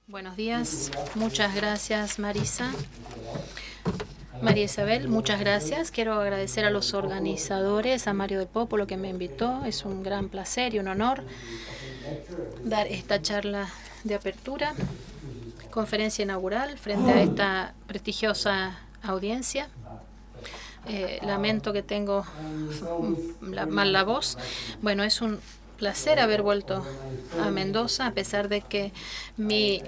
Buenos días, muchas gracias María Isabel, muchas gracias. Quiero agradecer a los organizadores, a Mario del Popolo que me invitó. Es un gran placer y un honor dar esta charla de apertura, conferencia inaugural frente a esta prestigiosa audiencia. Lamento que tengo mal la voz. Bueno, es un placer haber vuelto a Mendoza, a pesar de que mi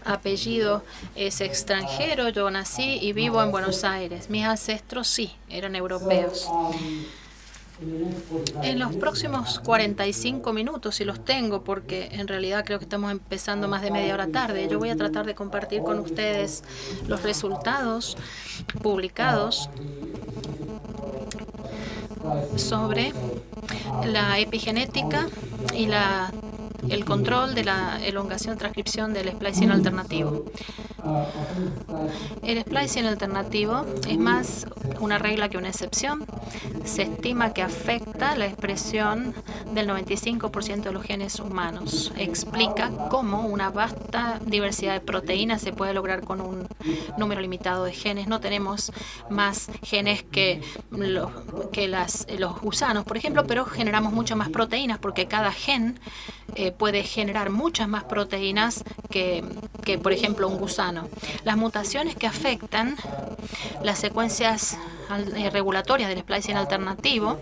apellido es extranjero. Yo nací y vivo en Buenos Aires. Mis ancestros sí, eran europeos. En los próximos 45 minutos, si los tengo, porque en realidad creo que estamos empezando más de media hora tarde, yo voy a tratar de compartir con ustedes los resultados publicados sobre la epigenética y el control de la elongación-transcripción del splicing alternativo. El splicing alternativo es más una regla que una excepción. Se estima que afecta la expresión del 95% de los genes humanos. Explica cómo una vasta diversidad de proteínas se puede lograr con un número limitado de genes. No tenemos más genes que los gusanos, por ejemplo, pero generamos muchas más proteínas porque cada gen puede generar muchas más proteínas que, por ejemplo, un gusano. Las mutaciones que afectan las secuencias regulatorias del splicing alternativo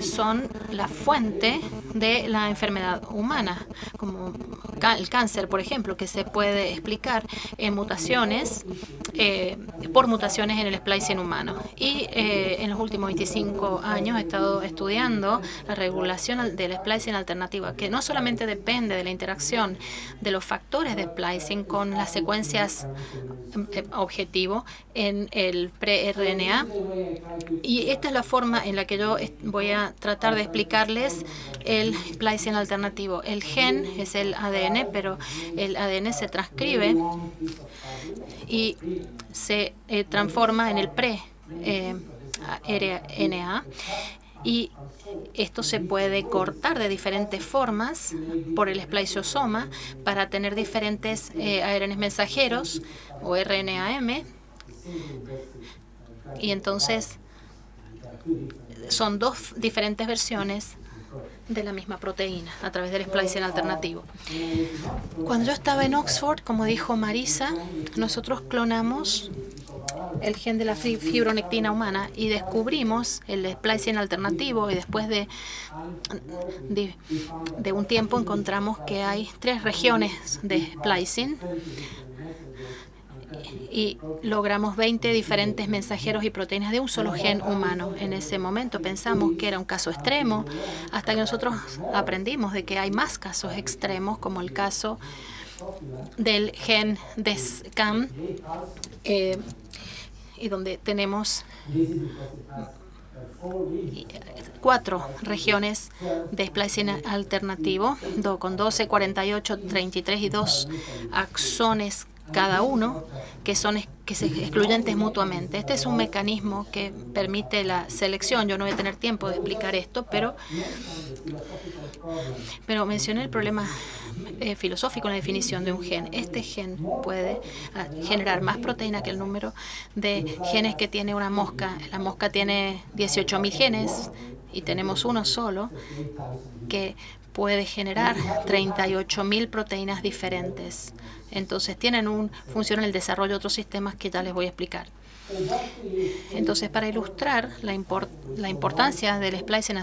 son la fuente de la enfermedad humana, como el cáncer, por ejemplo, que se puede explicar en mutaciones, por mutaciones en el splicing humano. Y en los últimos 25 años he estado estudiando la regulación del splicing alternativo, que no solamente depende de la interacción de los factores de splicing con las secuencias objetivo en el pre-RNA. Y esta es la forma en la que yo voy a tratar de explicarles el splicing alternativo. El gen es el ADN, pero el ADN se transcribe y se transforma en el pre-RNA. Y esto se puede cortar de diferentes formas por el spliceosoma para tener diferentes ARN mensajeros o RNAM. Y entonces son dos diferentes versiones de la misma proteína a través del splicing alternativo. Cuando yo estaba en Oxford, como dijo Marisa, nosotros clonamos el gen de la fibronectina humana y descubrimos el splicing alternativo, y después de un tiempo encontramos que hay 3 regiones de splicing y logramos 20 diferentes mensajeros y proteínas de un solo gen humano. En ese momento pensamos que era un caso extremo, hasta que nosotros aprendimos de que hay más casos extremos, como el caso del gen de SCAM, y donde tenemos 4 regiones de splicing alternativo, con 12, 48, 33 y 2 axones cada uno, que son excluyentes mutuamente. Este es un mecanismo que permite la selección. Yo no voy a tener tiempo de explicar esto, pero mencioné el problema filosófico en la definición de un gen. Este gen puede generar más proteína que el número de genes que tiene una mosca. La mosca tiene 18.000 genes y tenemos uno solo que puede generar 38.000 proteínas diferentes. Entonces tienen función en el desarrollo de otros sistemas que ya les voy a explicar. Entonces, para ilustrar la importancia del splicing,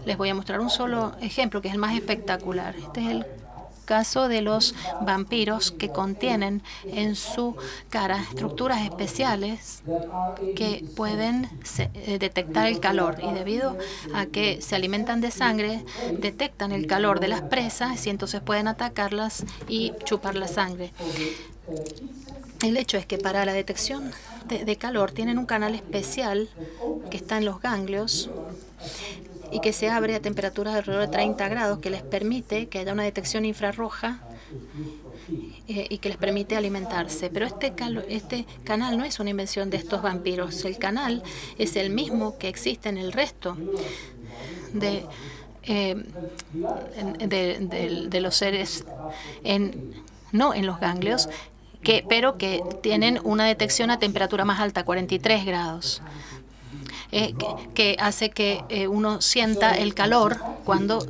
les voy a mostrar un solo ejemplo que es el más espectacular. Este es el caso de los vampiros, que contienen en su cara estructuras especiales que pueden detectar el calor, y debido a que se alimentan de sangre, detectan el calor de las presas y entonces pueden atacarlas y chupar la sangre. El hecho es que para la detección de calor tienen un canal especial que está en los ganglios y que se abre a temperaturas de alrededor de 30 grados, que les permite que haya una detección infrarroja y que les permite alimentarse. Pero este canal no es una invención de estos vampiros. El canal es el mismo que existe en el resto de de los seres, no en los ganglios, pero que tienen una detección a temperatura más alta, 43 grados. Que hace que uno sienta el calor cuando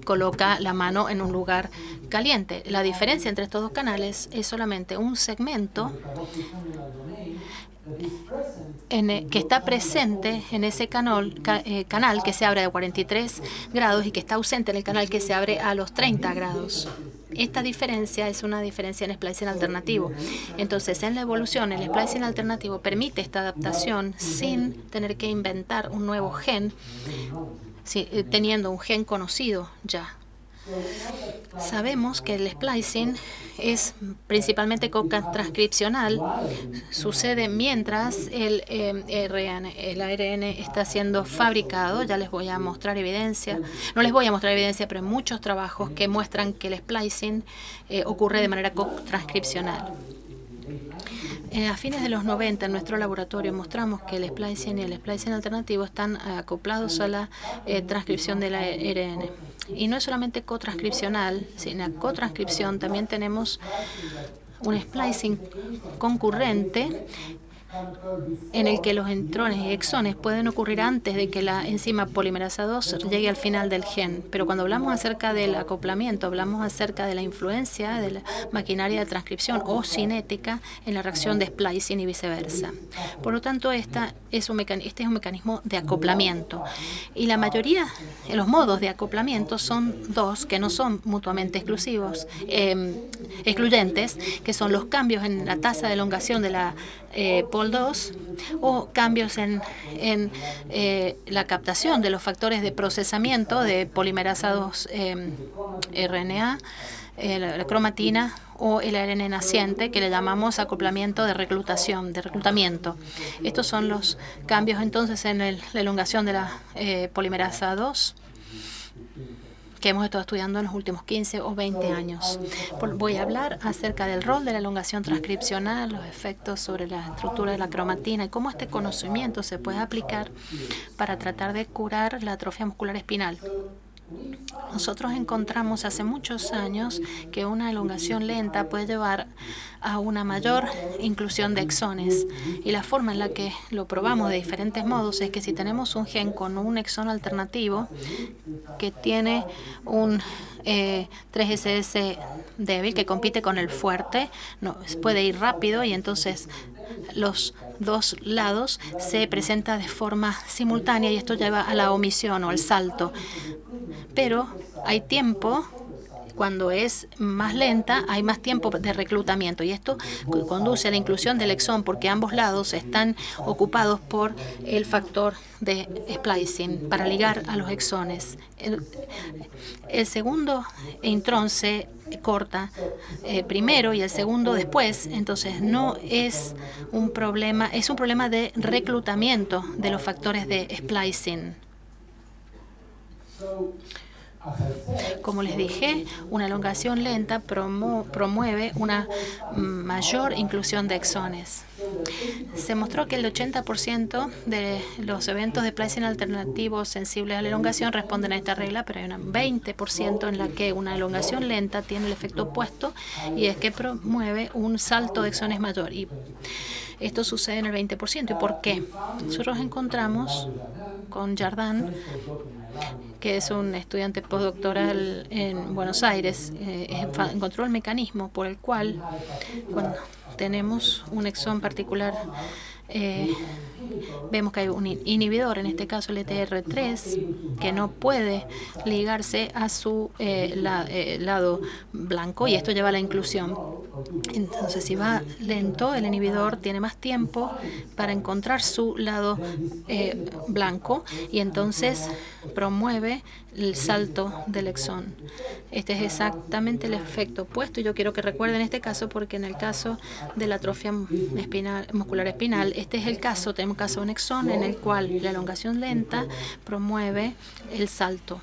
coloca la mano en un lugar caliente. La diferencia entre estos dos canales es solamente un segmento que está presente en ese canal que se abre a 43 grados y que está ausente en el canal que se abre a los 30 grados. Esta diferencia es una diferencia en splicing alternativo. Entonces, en la evolución, el splicing alternativo permite esta adaptación sin tener que inventar un nuevo gen, teniendo un gen conocido ya. Sabemos que el splicing es principalmente co-transcripcional. Sucede mientras el ARN está siendo fabricado. Ya les voy a mostrar evidencia. No les voy a mostrar evidencia, pero hay muchos trabajos que muestran que el splicing ocurre de manera co-transcripcional. A fines de los 90, en nuestro laboratorio mostramos que el splicing y el splicing alternativo están acoplados a la transcripción del ARN. Y no es solamente cotranscripcional, sino en la cotranscripción también tenemos un splicing concurrente en el que los intrones y exones pueden ocurrir antes de que la enzima polimerasa 2 llegue al final del gen. Pero cuando hablamos acerca del acoplamiento, hablamos acerca de la influencia de la maquinaria de transcripción o cinética en la reacción de splicing y viceversa. Por lo tanto, este es un mecanismo de acoplamiento. Y la mayoría de los modos de acoplamiento son dos que no son mutuamente excluyentes, que son los cambios en la tasa de elongación de la POL2 o cambios en la captación de los factores de procesamiento de polimerasa 2 RNA, la cromatina o el ARN naciente, que le llamamos acoplamiento de reclutamiento. Estos son los cambios entonces en la elongación de la polimerasa 2 que hemos estado estudiando en los últimos 15 o 20 años. Voy a hablar acerca del rol de la elongación transcripcional, los efectos sobre la estructura de la cromatina y cómo este conocimiento se puede aplicar para tratar de curar la atrofia muscular espinal. Nosotros encontramos hace muchos años que una elongación lenta puede llevar a una mayor inclusión de exones. Y la forma en la que lo probamos de diferentes modos es que si tenemos un gen con un exón alternativo que tiene un 3SS débil que compite con el fuerte, puede ir rápido y entonces los dos lados se presentan de forma simultánea y esto lleva a la omisión o al salto. Pero hay tiempo, cuando es más lenta, hay más tiempo de reclutamiento y esto conduce a la inclusión del exón porque ambos lados están ocupados por el factor de splicing para ligar a los exones. El segundo intrón se corta primero y el segundo después, entonces no es un problema, es un problema de reclutamiento de los factores de splicing. Como les dije, una elongación lenta promueve una mayor inclusión de exones. Se mostró que el 80% de los eventos de splicing alternativo sensibles a la elongación responden a esta regla, pero hay un 20% en la que una elongación lenta tiene el efecto opuesto y es que promueve un salto de exones mayor. Y esto sucede en el 20%. ¿Y por qué? Nosotros encontramos con Jardin, que es un estudiante postdoctoral en Buenos Aires, encontró el mecanismo por el cual cuando tenemos un exón particular, vemos que hay un inhibidor, en este caso el ETR3, que no puede ligarse a su lado blanco y esto lleva a la inclusión. Entonces, si va lento, el inhibidor tiene más tiempo para encontrar su lado blanco y entonces promueve el salto del exón. Este es exactamente el efecto opuesto. Yo quiero que recuerden este caso porque en el caso de la atrofia muscular espinal, este es el caso, tenemos un caso de un exón en el cual la elongación lenta promueve el salto.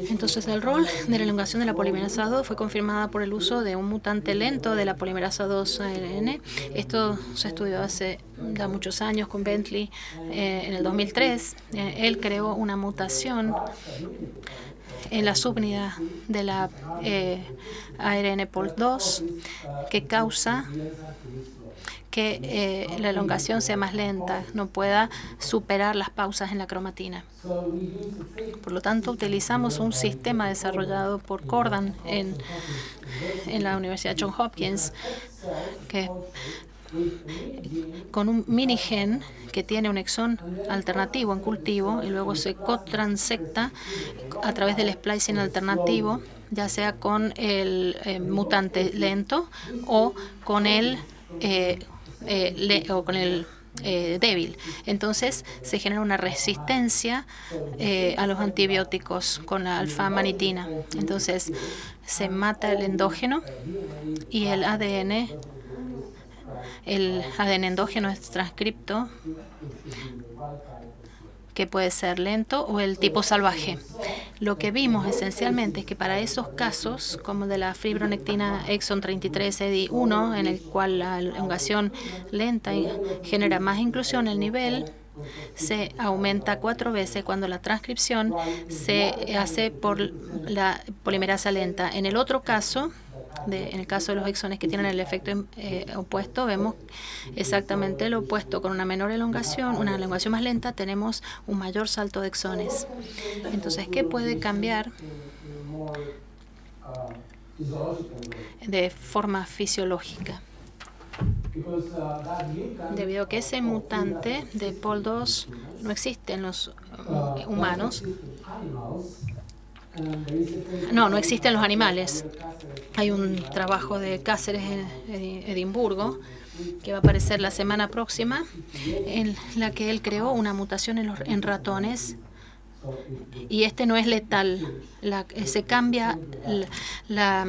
Entonces, el rol de la elongación de la polimerasa 2 fue confirmada por el uso de un mutante lento de la polimerasa 2 ARN. Esto se estudió hace ya muchos años con Bentley. En el 2003, él creó una mutación en la subunidad de la ARN POL2 que causa que la elongación sea más lenta, no pueda superar las pausas en la cromatina. Por lo tanto, utilizamos un sistema desarrollado por Cordan en la Universidad Johns Hopkins, que con un minigen que tiene un exón alternativo en cultivo y luego se cotransecta a través del splicing alternativo, ya sea con el mutante lento o con el débil. Entonces se genera una resistencia a los antibióticos con la alfa-amanitina. Entonces se mata el endógeno y el ADN endógeno es transcripto, que puede ser lento o el tipo salvaje. Lo que vimos esencialmente es que para esos casos, como de la fibronectina exon 33 EDI1, en el cual la elongación lenta genera más inclusión, el nivel se aumenta 4 veces cuando la transcripción se hace por la polimerasa lenta. En el otro caso, en el caso de los exones que tienen el efecto opuesto, vemos exactamente lo opuesto. Con una menor elongación, una elongación más lenta, tenemos un mayor salto de exones. Entonces, ¿qué puede cambiar de forma fisiológica? Debido a que ese mutante de POL2 no existe en los humanos. No existe en los animales. Hay un trabajo de Cáceres en Edimburgo que va a aparecer la semana próxima, en la que él creó una mutación en ratones, y este no es letal. Se cambia la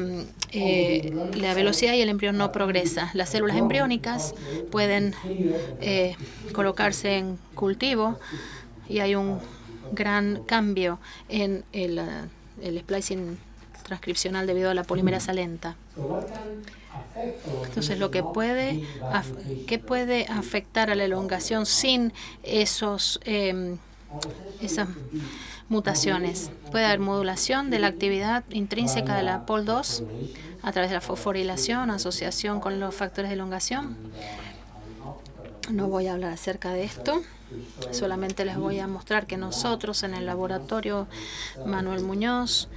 velocidad y el embrión no progresa. Las células embriónicas pueden colocarse en cultivo y hay un gran cambio en el splicing transcripcional debido a la polimerasa lenta. Entonces, ¿qué puede afectar a la elongación sin esas mutaciones? Puede haber modulación de la actividad intrínseca de la POL2 a través de la fosforilación, asociación con los factores de elongación. No voy a hablar acerca de esto, solamente les voy a mostrar que nosotros en el laboratorio Manuel Muñoz,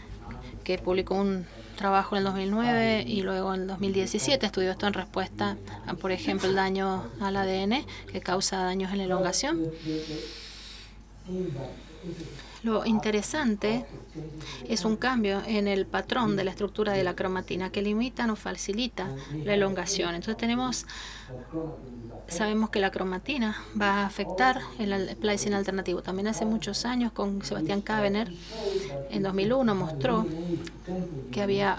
que publicó un trabajo en el 2009 y luego en el 2017 estudió esto en respuesta a, por ejemplo, el daño al ADN que causa daños en la elongación. Lo interesante es un cambio en el patrón de la estructura de la cromatina que limita o facilita la elongación. Entonces sabemos que la cromatina va a afectar el splicing alternativo. También hace muchos años con Sebastián Cavener, en 2001, mostró que había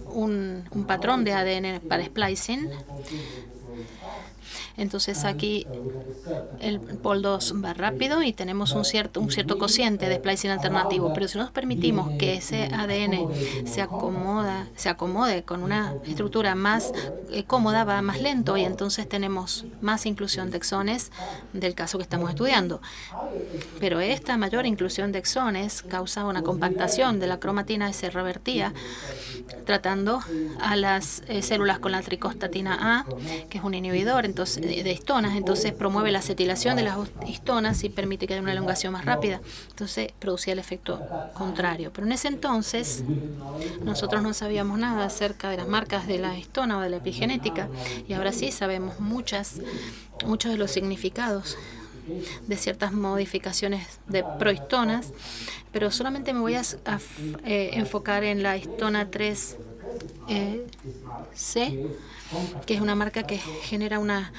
un patrón de ADN para splicing. Entonces aquí el POL2 va rápido y tenemos un cierto cociente de splicing alternativo, pero si nos permitimos que ese ADN se acomode con una estructura más cómoda, va más lento y entonces tenemos más inclusión de exones del caso que estamos estudiando. Pero esta mayor inclusión de exones causa una compactación de la cromatina y se revertía tratando a las células con la tricostatina A, que es un inhibidor de histonas, entonces promueve la acetilación de las histonas y permite que haya una elongación más rápida. Entonces producía el efecto contrario. Pero en ese entonces nosotros no sabíamos nada acerca de las marcas de la histona o de la epigenética, y ahora sí sabemos muchos de los significados de ciertas modificaciones de prohistonas, pero solamente me voy a enfocar en la histona 3C, que es una marca que genera una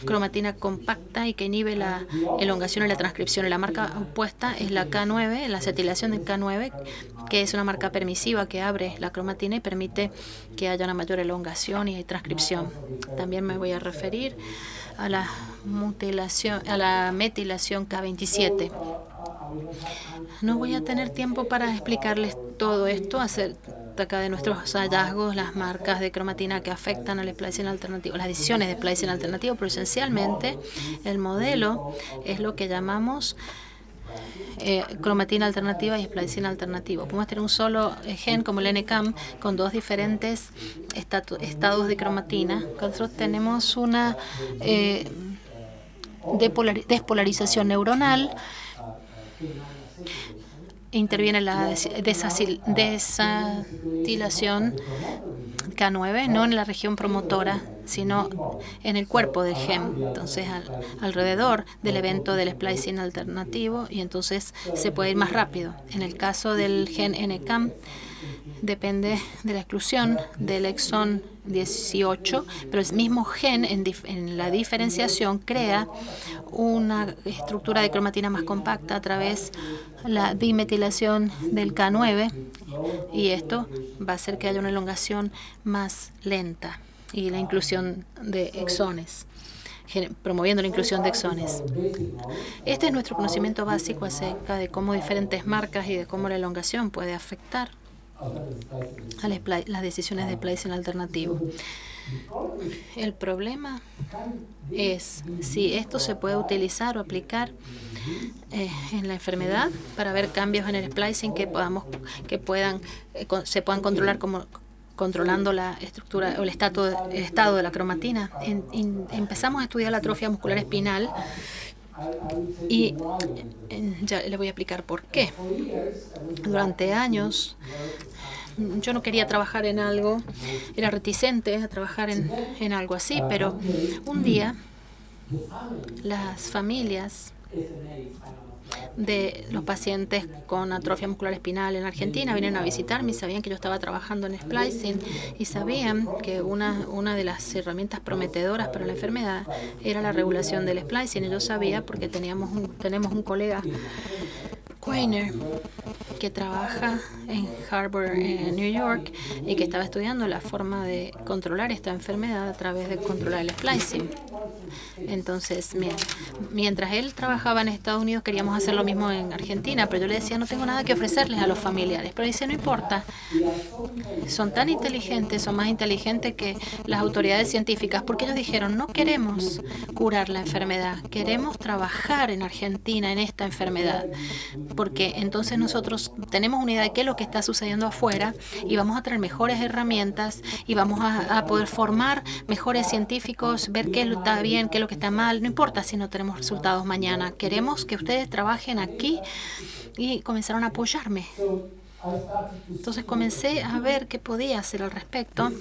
cromatina compacta y que inhibe la elongación y la transcripción. Y la marca opuesta es la K9, la acetilación de K9, que es una marca permisiva que abre la cromatina y permite que haya una mayor elongación y transcripción. También me voy a referir a la metilación K27. No voy a tener tiempo para explicarles todo esto acerca de nuestros hallazgos, las marcas de cromatina que afectan al splicing alternativo, las decisiones de splicing alternativo, pero esencialmente el modelo es lo que llamamos cromatina alternativa y splicing alternativo. Podemos tener un solo gen como el NCAM con dos diferentes estados de cromatina. Nosotros tenemos una despolarización neuronal. Interviene la desacetilación K9, no en la región promotora, sino en el cuerpo del gen. Entonces, alrededor del evento del splicing alternativo, y entonces se puede ir más rápido. En el caso del gen NCAM, depende de la exclusión del exón 18, pero el mismo gen en la diferenciación crea una estructura de cromatina más compacta a través de la dimetilación del K9, y esto va a hacer que haya una elongación más lenta y la inclusión de exones, promoviendo la inclusión de exones. Este es nuestro conocimiento básico acerca de cómo diferentes marcas y de cómo la elongación puede afectar a las decisiones de splicing alternativo. El problema es si esto se puede utilizar o aplicar en la enfermedad para ver cambios en el splicing que se puedan controlar controlando la estructura o el estado de la cromatina. Empezamos a estudiar la atrofia muscular espinal y ya le voy a explicar por qué. Durante años yo no quería trabajar en algo, era reticente a trabajar en algo así, pero un día las familias de los pacientes con atrofia muscular espinal en Argentina vinieron a visitarme y sabían que yo estaba trabajando en splicing y sabían que una de las herramientas prometedoras para la enfermedad era la regulación del splicing. Y yo sabía porque tenemos un colega, Quainer, que trabaja en Harvard, en New York, y que estaba estudiando la forma de controlar esta enfermedad a través de controlar el splicing. Entonces, mientras él trabajaba en Estados Unidos, queríamos hacer lo mismo en Argentina, pero yo le decía, no tengo nada que ofrecerles a los familiares. Pero dice, no importa, son tan inteligentes, son más inteligentes que las autoridades científicas, porque ellos dijeron, no queremos curar la enfermedad, queremos trabajar en Argentina en esta enfermedad, porque entonces nosotros tenemos una idea de qué es lo que está sucediendo afuera y vamos a traer mejores herramientas y vamos a poder formar mejores científicos, ver qué está bien, qué es lo que está mal. No importa si no tenemos resultados mañana. Queremos que ustedes trabajen aquí, y comenzaron a apoyarme. Entonces comencé a ver qué podía hacer al respecto.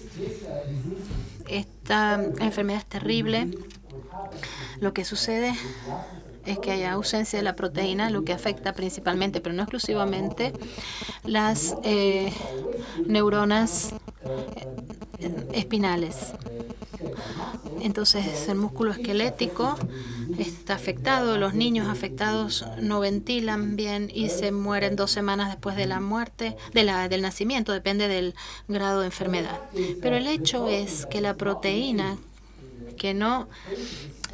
Esta enfermedad es terrible. Lo que sucede es que hay ausencia de la proteína, lo que afecta principalmente, pero no exclusivamente, las neuronas espinales. Entonces el músculo esquelético está afectado, los niños afectados no ventilan bien y se mueren 2 semanas después de la muerte, del nacimiento, depende del grado de enfermedad. Pero el hecho es que la proteína que no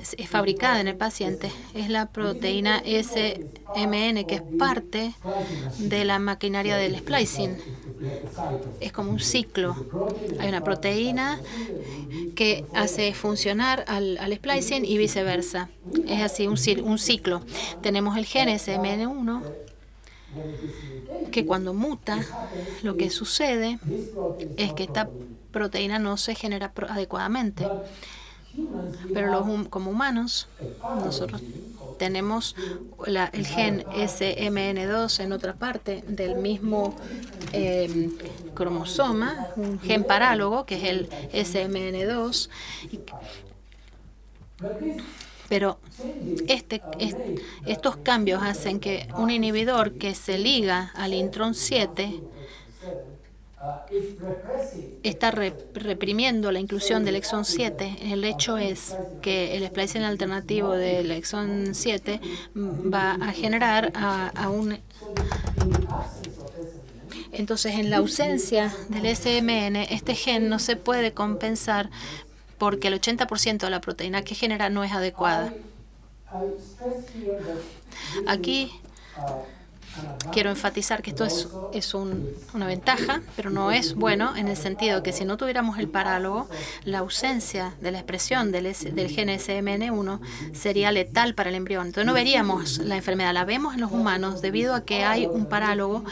es fabricada en el paciente es la proteína SMN, que es parte de la maquinaria del splicing. Es como un ciclo. Hay una proteína que hace funcionar al splicing y viceversa. Es así, un ciclo. Tenemos el gen SMN1, que cuando muta, lo que sucede es que esta proteína no se genera adecuadamente. Pero como humanos, nosotros tenemos el gen SMN2 en otra parte del mismo cromosoma, un gen parálogo, que es el SMN2. Pero estos cambios hacen que un inhibidor que se liga al intrón 7 está reprimiendo la inclusión del exón 7. El hecho es que el splicing alternativo del exón 7 va a generar Entonces, en la ausencia del SMN, este gen no se puede compensar porque el 80% de la proteína que genera no es adecuada. Aquí Quiero enfatizar que esto es una ventaja, pero no es bueno en el sentido que si no tuviéramos el parálogo, la ausencia de la expresión del gen SMN1 sería letal para el embrión. Entonces no veríamos la enfermedad, la vemos en los humanos debido a que hay un parálogo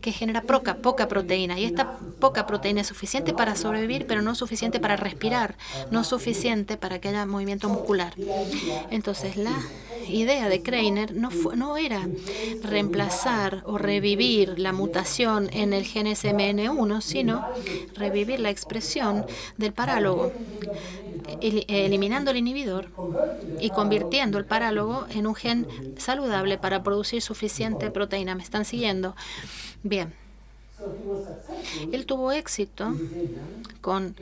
que genera poca proteína. Y esta poca proteína es suficiente para sobrevivir, pero no suficiente para respirar, no suficiente para que haya movimiento muscular. Entonces la idea de Kreiner no era reemplazar o revivir la mutación en el gen SMN1, sino revivir la expresión del parálogo, eliminando el inhibidor y convirtiendo el parálogo en un gen saludable para producir suficiente proteína. ¿Me están siguiendo? Bien. Él tuvo éxito con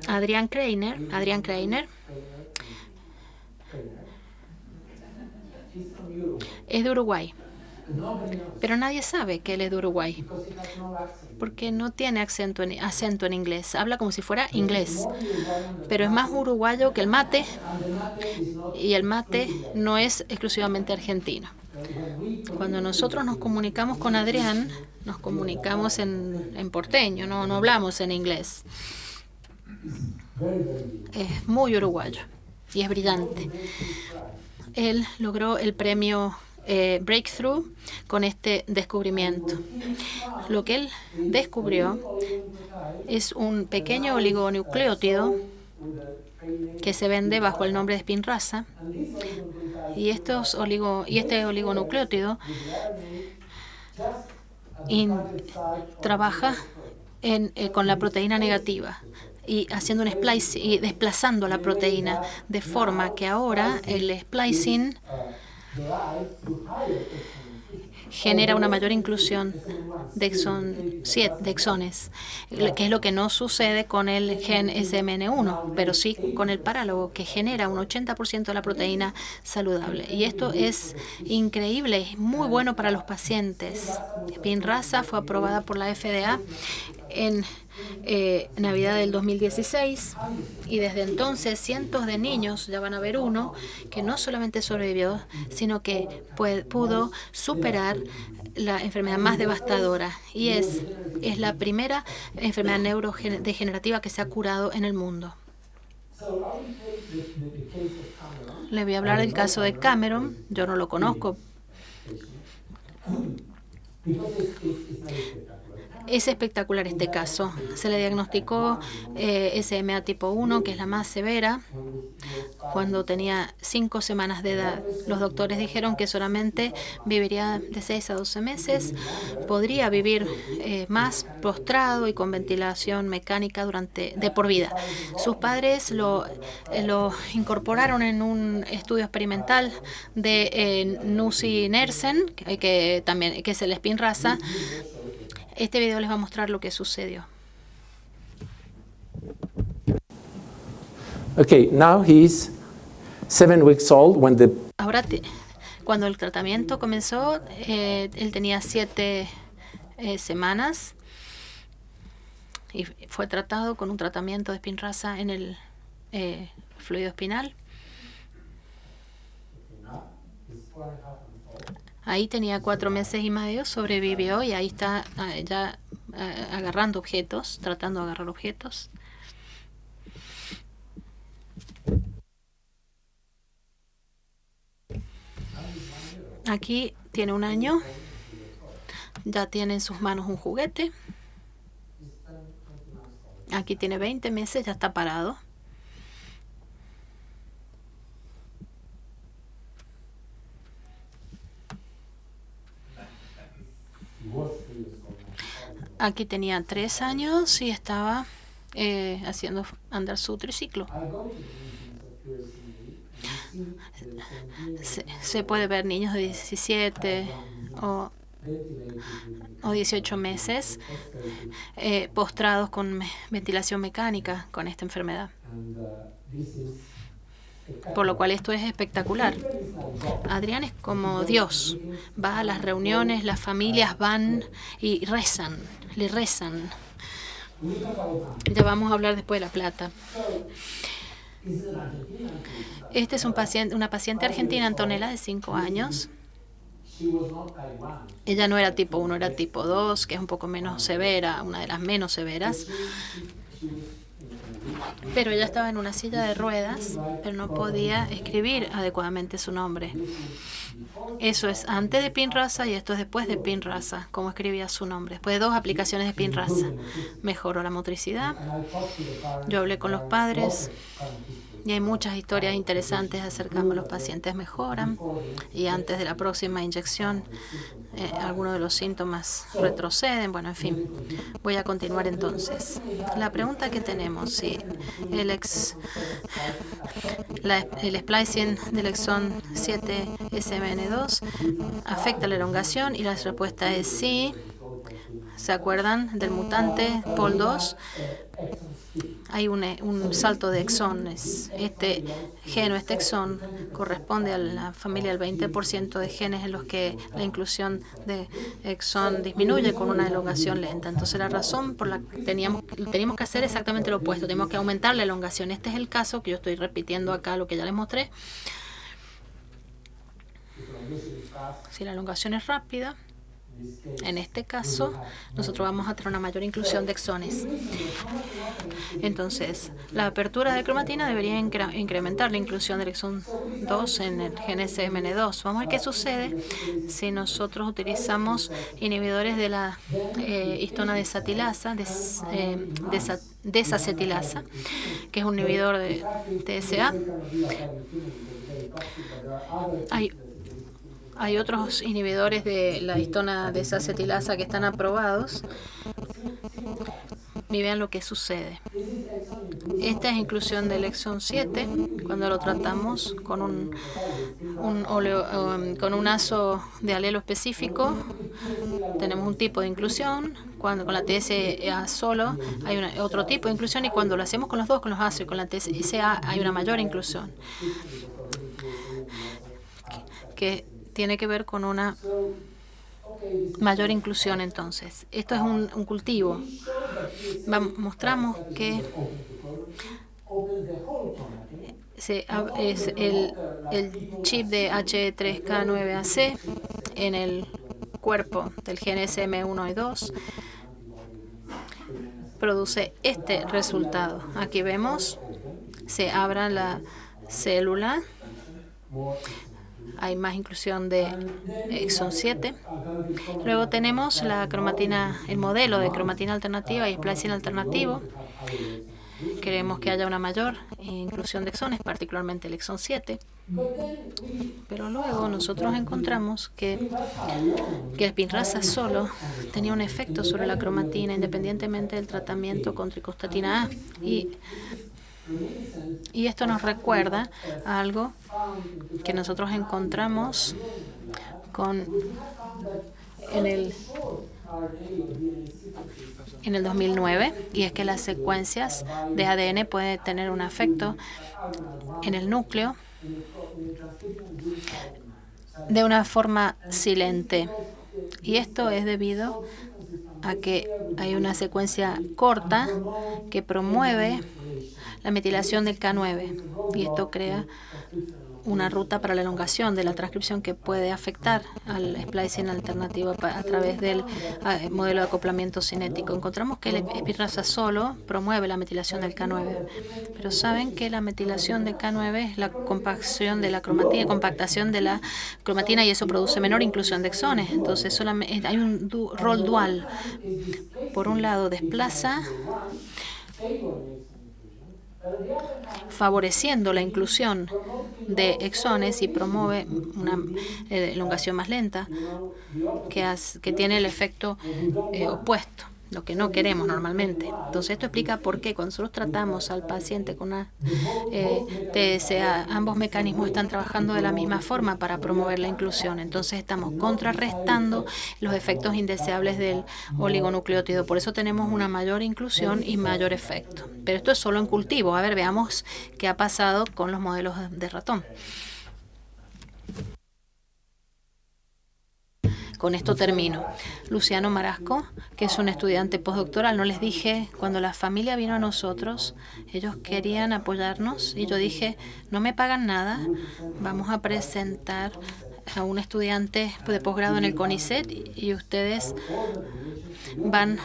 Adrian Kreiner. Es de Uruguay. Pero nadie sabe que él es de Uruguay, porque no tiene acento en inglés. Habla como si fuera inglés, pero es más uruguayo que el mate, y el mate no es exclusivamente argentino. Cuando nosotros nos comunicamos con Adrián, nos comunicamos en porteño, no hablamos en inglés. Es muy uruguayo y es brillante. Él logró el premio Breakthrough con este descubrimiento. Lo que él descubrió es un pequeño oligonucleótido que se vende bajo el nombre de Spinraza, y este oligonucleótido trabaja con la proteína negativa y haciendo un splicing y desplazando la proteína, de forma que ahora el splicing genera una mayor inclusión de exones, que es lo que no sucede con el gen SMN1, pero sí con el parálogo, que genera un 80% de la proteína saludable. Y esto es increíble, es muy bueno para los pacientes. Spinraza fue aprobada por la FDA en Navidad del 2016, y desde entonces cientos de niños, ya van a ver uno, que no solamente sobrevivió, sino que pudo superar la enfermedad más devastadora, y es la primera enfermedad neurodegenerativa que se ha curado en el mundo. Le voy a hablar del caso de Cameron. Yo no lo conozco. Es espectacular este caso. Se le diagnosticó SMA tipo 1, que es la más severa, cuando tenía 5 semanas de edad. Los doctores dijeron que solamente viviría de 6 a 12 meses. Podría vivir más postrado y con ventilación mecánica de por vida. Sus padres lo incorporaron en un estudio experimental de nusinersen, que es el Spinraza. Este video les va a mostrar lo que sucedió. Okay, now he's 7 weeks old when the... Ahora, cuando el tratamiento comenzó, él tenía 7 semanas y fue tratado con un tratamiento de Spinraza en el fluido espinal. Ahí tenía 4 meses y medio, sobrevivió, y ahí está ya agarrando objetos, tratando de agarrar objetos. Aquí tiene 1 año, ya tiene en sus manos un juguete. Aquí tiene 20 meses, ya está parado. Aquí tenía 3 años y estaba haciendo andar su triciclo. Se puede ver niños de 17 o 18 meses postrados con ventilación mecánica con esta enfermedad. Por lo cual esto es espectacular. Adrián es como Dios. Va a las reuniones, las familias van y le rezan. Ya vamos a hablar después de la plata. Este es una paciente argentina, Antonella, de 5 años. Ella no era tipo 1, era tipo 2, que es un poco menos severa, una de las menos severas. Pero ella estaba en una silla de ruedas, pero no podía escribir adecuadamente su nombre. Eso es antes de Spinraza y esto es después de Spinraza, cómo escribía su nombre. Después de 2 aplicaciones de Spinraza, mejoró la motricidad. Yo hablé con los padres y hay muchas historias interesantes acerca de los pacientes mejoran y antes de la próxima inyección algunos de los síntomas retroceden. Bueno, en fin, voy a continuar entonces. La pregunta que tenemos, si el splicing del exón 7 SMN2 afecta la elongación, y la respuesta es sí. ¿Se acuerdan del mutante POL2? Hay un salto de exones. Este gen o este exón corresponde a la familia del 20% de genes en los que la inclusión de exón disminuye con una elongación lenta. Entonces la razón por la que teníamos que hacer exactamente lo opuesto, tenemos que aumentar la elongación. Este es el caso que yo estoy repitiendo acá, lo que ya les mostré. Si la elongación es rápida, en este caso, nosotros vamos a tener una mayor inclusión de exones. Entonces, la apertura de cromatina debería incrementar la inclusión del exón 2 en el gen SMN2. Vamos a ver qué sucede si nosotros utilizamos inhibidores de la histona desacetilasa, desacetilasa, que es un inhibidor de TSA. Hay otros inhibidores de la histona desacetilasa que están aprobados. Y vean lo que sucede. Esta es inclusión del exón 7 cuando lo tratamos con un azo de alelo específico. Tenemos un tipo de inclusión. Cuando con la TSA solo hay otro tipo de inclusión, y cuando lo hacemos con los dos, con los azos y con la TSA, hay una mayor inclusión que tiene que ver con una mayor inclusión. Entonces, esto es un cultivo. Mostramos que es el chip de H3K9AC en el cuerpo del gen SM1 y 2 produce este resultado. Aquí vemos, se abre la célula, hay más inclusión de exón 7. Luego tenemos la cromatina, el modelo de cromatina alternativa y splicing alternativo. Queremos que haya una mayor inclusión de exones, particularmente el exón 7. Pero luego nosotros encontramos que el Spinraza solo tenía un efecto sobre la cromatina independientemente del tratamiento con tricostatina A. Y esto nos recuerda a algo que nosotros encontramos en el 2009, y es que las secuencias de ADN pueden tener un efecto en el núcleo de una forma silente. Y esto es debido a que hay una secuencia corta que promueve la metilación del K9, y esto crea una ruta para la elongación de la transcripción que puede afectar al splicing alternativo a través del modelo de acoplamiento cinético. Encontramos que el Spinraza solo promueve la metilación del K9, pero saben que la metilación del K9 es la compactación de la cromatina, y eso produce menor inclusión de exones. Entonces solamente hay un rol dual. Por un lado, desplaza favoreciendo la inclusión de exones y promueve una elongación más lenta que tiene el efecto opuesto, lo que no queremos normalmente. Entonces esto explica por qué cuando nosotros tratamos al paciente con una TSA, ambos mecanismos están trabajando de la misma forma para promover la inclusión. Entonces estamos contrarrestando los efectos indeseables del oligonucleótido. Por eso tenemos una mayor inclusión y mayor efecto. Pero esto es solo en cultivo. A ver, veamos qué ha pasado con los modelos de ratón. Con esto termino. Luciano Marasco, que es un estudiante postdoctoral, no les dije, cuando la familia vino a nosotros, ellos querían apoyarnos y yo dije, no me pagan nada, vamos a presentar a un estudiante de posgrado en el CONICET y ustedes van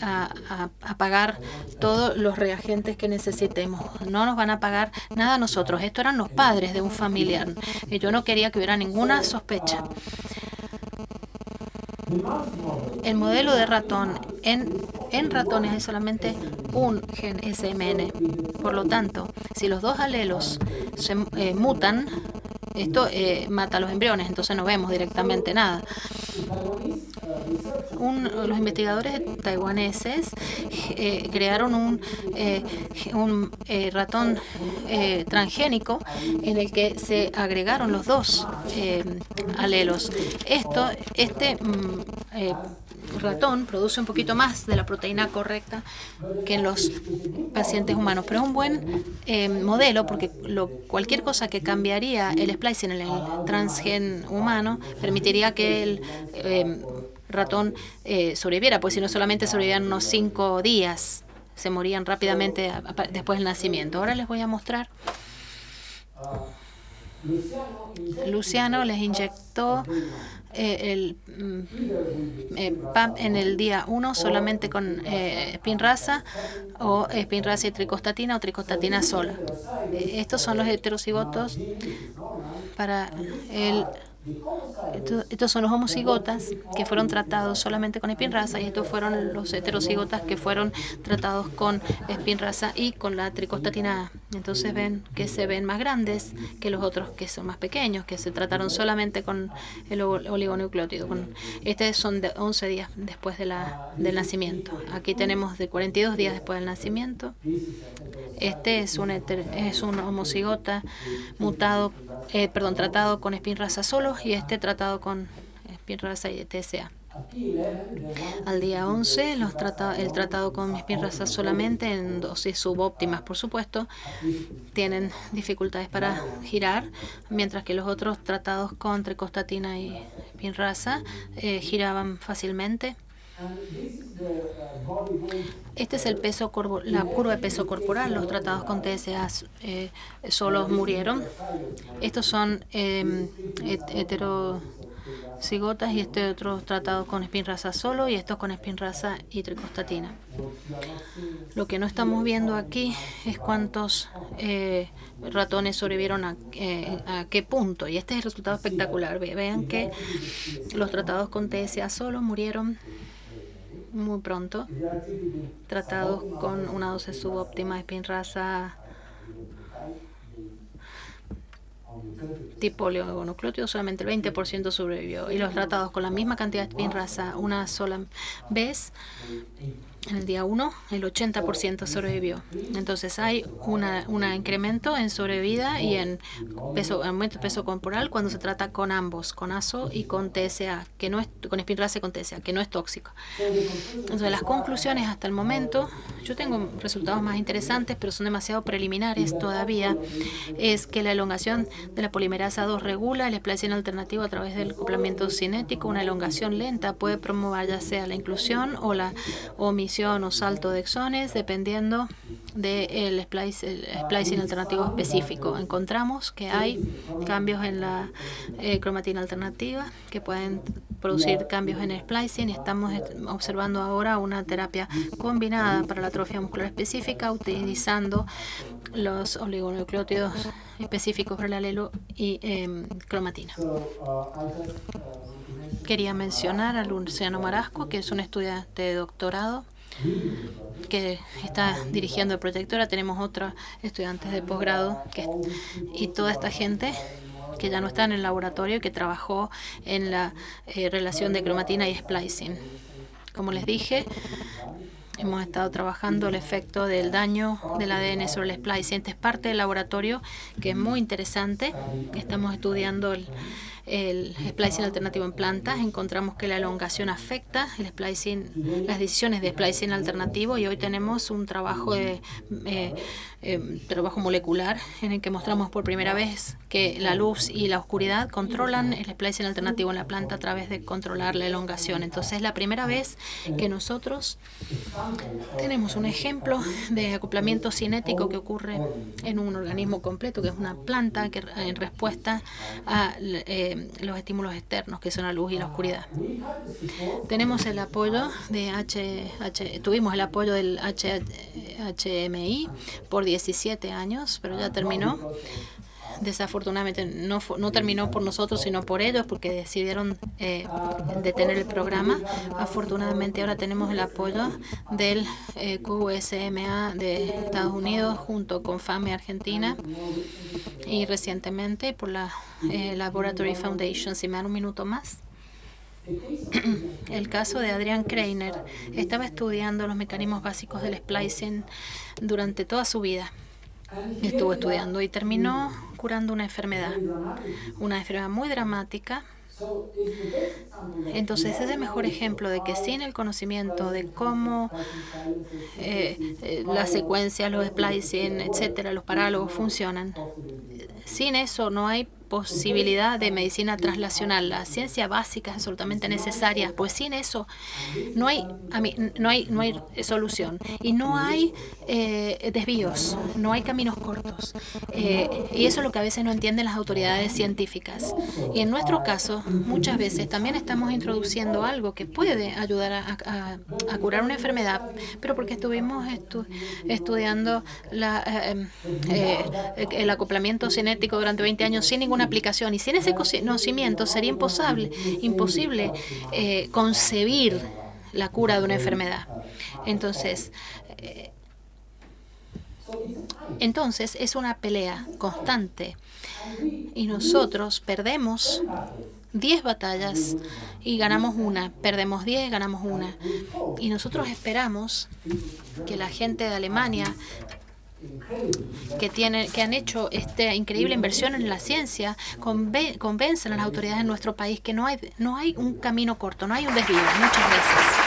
a pagar todos los reagentes que necesitemos. No nos van a pagar nada a nosotros. Estos eran los padres de un familiar. Y yo no quería que hubiera ninguna sospecha. El modelo de ratón en ratones es solamente un gen SMN. Por lo tanto, si los dos alelos se mutan, esto mata a los embriones, entonces no vemos directamente nada. Los investigadores taiwaneses crearon un ratón transgénico en el que se agregaron los dos alelos. Este ratón produce un poquito más de la proteína correcta que en los pacientes humanos, pero es un buen modelo porque cualquier cosa que cambiaría el splicing en el transgen humano permitiría que el ratón sobreviviera, pues si no solamente sobrevivían unos 5 días, se morían rápidamente después del nacimiento. Ahora les voy a mostrar. Luciano les inyectó el PAP en el día 1 solamente con Spinraza o Spinraza y tricostatina o tricostatina sola. Estos son los heterocigotos para el... Estos son los homocigotas que fueron tratados solamente con Spinraza y estos fueron los heterocigotas que fueron tratados con Spinraza y con la tricostatina A. Entonces ven que se ven más grandes que los otros que son más pequeños, que se trataron solamente con el oligonucleótido. Estos son de 11 días después del nacimiento. Aquí tenemos de 42 días después del nacimiento. Este es un homocigota tratado con Spinraza solo y este tratado con Spinraza y TSA. Al día 11, el tratado con Spinraza solamente en dosis subóptimas, por supuesto, tienen dificultades para girar, mientras que los otros tratados con tricostatina y Spinraza giraban fácilmente. Este es la curva de peso corporal. Los tratados con TSA solos murieron. Estos son heterocigotas y este otro tratado con Spinraza solo y estos con Spinraza y tricostatina. Lo que no estamos viendo aquí es cuántos ratones sobrevivieron a qué punto. Y este es el resultado espectacular. Vean que los tratados con TSA solo murieron muy pronto, tratados con una dosis subóptima de Spinraza tipo oligonucleótido, solamente el 20% sobrevivió. Y los tratados con la misma cantidad de Spinraza una sola vez, en el día 1, el 80% sobrevivió. Entonces hay un incremento en sobrevida y en aumento de peso corporal cuando se trata con ambos, con ASO y con TSA, con Spinraza y con TSA, que no es tóxico. Entonces las conclusiones hasta el momento, yo tengo resultados más interesantes, pero son demasiado preliminares todavía, es que la elongación de la polimerasa 2 regula el splicing alternativo a través del acoplamiento cinético. Una elongación lenta puede promover ya sea la inclusión o la omisión o salto de exones, dependiendo del splicing alternativo específico. Encontramos que hay cambios en la cromatina alternativa que pueden producir cambios en el splicing. Estamos observando ahora una terapia combinada para la atrofia muscular específica utilizando los oligonucleótidos específicos para el alelo y cromatina. Quería mencionar a Luciano Marasco, que es un estudiante de doctorado que está dirigiendo el Protectora. Tenemos otros estudiantes de posgrado y toda esta gente que ya no está en el laboratorio y que trabajó en la relación de cromatina y splicing. Como les dije, hemos estado trabajando el efecto del daño del ADN sobre el splicing. Esta es parte del laboratorio que es muy interesante. Estamos estudiando el splicing alternativo en plantas. Encontramos que la elongación afecta el splicing, las decisiones de splicing alternativo, y hoy tenemos un trabajo trabajo molecular en el que mostramos por primera vez que la luz y la oscuridad controlan el splicing alternativo en la planta a través de controlar la elongación. Entonces es la primera vez que nosotros Tenemos un ejemplo de acoplamiento cinético que ocurre en un organismo completo, que es una planta que en respuesta a los estímulos externos, que son la luz y la oscuridad. Tenemos el apoyo de tuvimos el apoyo del HMI por 17 años, pero ya terminó. Desafortunadamente no terminó por nosotros, sino por ellos, porque decidieron detener el programa. Afortunadamente ahora tenemos el apoyo del QSMA de Estados Unidos junto con FAME Argentina y recientemente por la Laboratory Foundation. Si me dan un minuto más. El caso de Adrian Kreiner estaba estudiando los mecanismos básicos del splicing durante toda su vida. Estuvo estudiando y terminó curando una enfermedad muy dramática. Entonces es el mejor ejemplo de que sin el conocimiento de cómo las secuencias, los splicing, etcétera, los parálogos funcionan, sin eso no hay posibilidad de medicina translacional. La ciencia básica es absolutamente necesaria, pues sin eso no hay solución y no hay desvíos, no hay caminos cortos. Y eso es lo que a veces no entienden las autoridades científicas. Y en nuestro caso, muchas veces también estamos introduciendo algo que puede ayudar a curar una enfermedad, pero porque estuvimos estudiando el acoplamiento cinético durante 20 años sin ninguna aplicación, y sin ese conocimiento sería imposible concebir la cura de una enfermedad. Entonces es una pelea constante y nosotros perdemos 10 batallas y ganamos una, perdemos 10, ganamos una, y nosotros esperamos que la gente de Alemania que han hecho esta increíble inversión en la ciencia convencen a las autoridades de nuestro país que no hay un camino corto, no hay un desvío. Muchas gracias.